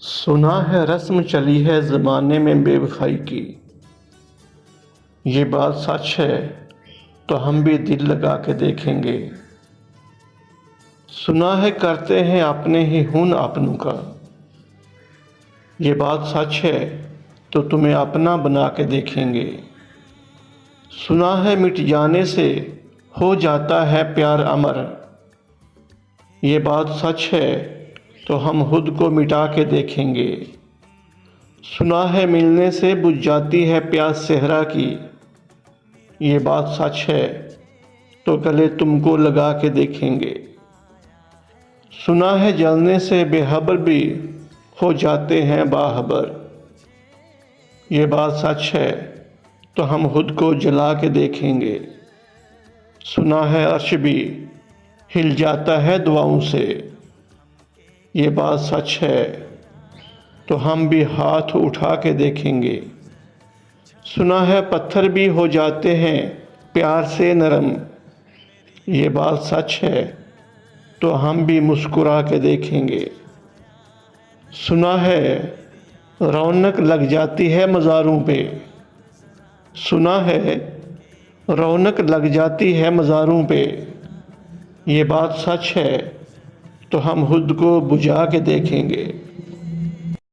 सुना है रस्म चली है ज़माने में बेवफाई की। ये बात सच है तो हम भी दिल लगा के देखेंगे। सुना है करते हैं अपने ही खून अपनों का। ये बात सच है तो तुम्हें अपना बना के देखेंगे। सुना है मिट जाने से हो जाता है प्यार अमर। ये बात सच है तो हम खुद को मिटा के देखेंगे। सुना है मिलने से बुझ जाती है प्यास सेहरा की। ये बात सच है तो गले तुमको लगा के देखेंगे। सुना है जलने से बेखबर भी हो जाते हैं बाखबर। ये बात सच है तो हम खुद को जला के देखेंगे। सुना है अर्श भी हिल जाता है दुआओं से। ये बात सच है तो हम भी हाथ उठा के देखेंगे। सुना है पत्थर भी हो जाते हैं प्यार से नरम। ये बात सच है तो हम भी मुस्कुरा के देखेंगे। सुना है रौनक लग जाती है मज़ारों पे। सुना है रौनक लग जाती है मज़ारों पे। ये बात सच है तो हम खुद को बुझा के देखेंगे।